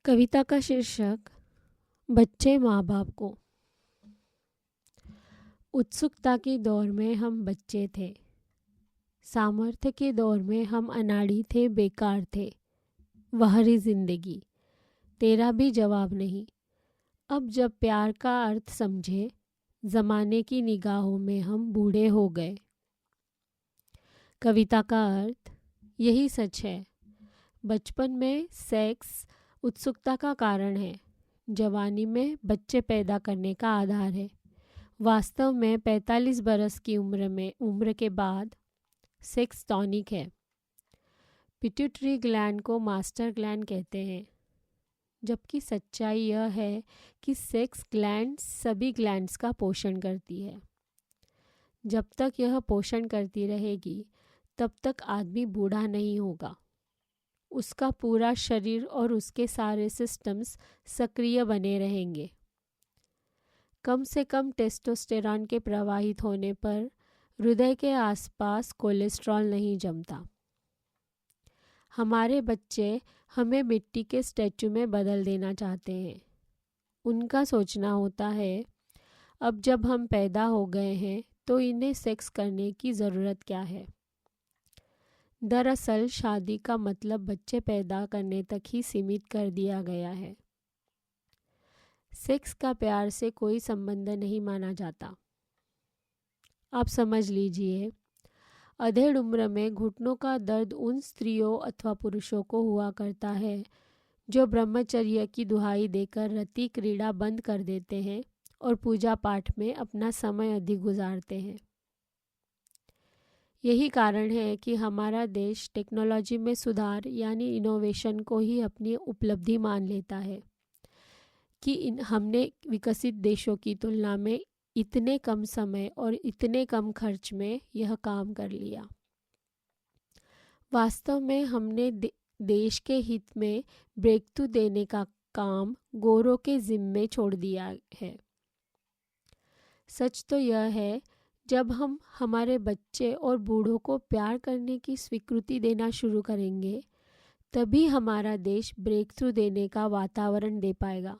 कविता का शीर्षक बच्चे माँ बाप को। उत्सुकता के दौर में हम बच्चे थे, सामर्थ्य के दौर में हम अनाड़ी थे, बेकार थे। वहरी जिंदगी, तेरा भी जवाब नहीं। अब जब प्यार का अर्थ समझे, जमाने की निगाहों में हम बूढ़े हो गए। कविता का अर्थ यही सच है। बचपन में सेक्स उत्सुकता का कारण है, जवानी में बच्चे पैदा करने का आधार है। वास्तव में 45 बरस की उम्र के बाद सेक्स टॉनिक है। पिट्यूटरी ग्लैंड को मास्टर ग्लैंड कहते हैं, जबकि सच्चाई यह है कि सेक्स ग्लैंड सभी ग्लैंड्स का पोषण करती है। जब तक यह पोषण करती रहेगी, तब तक आदमी बूढ़ा नहीं होगा। उसका पूरा शरीर और उसके सारे सिस्टम्स सक्रिय बने रहेंगे। कम से कम टेस्टोस्टेरॉन के प्रवाहित होने पर हृदय के आसपास कोलेस्ट्रॉल नहीं जमता। हमारे बच्चे हमें मिट्टी के स्टैचू में बदल देना चाहते हैं। उनका सोचना होता है, अब जब हम पैदा हो गए हैं तो इन्हें सेक्स करने की ज़रूरत क्या है। दरअसल शादी का मतलब बच्चे पैदा करने तक ही सीमित कर दिया गया है। सेक्स का प्यार से कोई संबंध नहीं माना जाता। आप समझ लीजिए, अधेड़ उम्र में घुटनों का दर्द उन स्त्रियों अथवा पुरुषों को हुआ करता है जो ब्रह्मचर्य की दुहाई देकर रति क्रीड़ा बंद कर देते हैं और पूजा पाठ में अपना समय अधिक गुजारते हैं। यही कारण है कि हमारा देश टेक्नोलॉजी में सुधार यानी इनोवेशन को ही अपनी उपलब्धि मान लेता है कि हमने विकसित देशों की तुलना में इतने कम समय और इतने कम खर्च में यह काम कर लिया। वास्तव में हमने देश के हित में ब्रेक थ्रू देने का काम गोरों के जिम्मे छोड़ दिया है। सच तो यह है, जब हम हमारे बच्चे और बूढ़ों को प्यार करने की स्वीकृति देना शुरू करेंगे, तभी हमारा देश ब्रेक थ्रू देने का वातावरण दे पाएगा।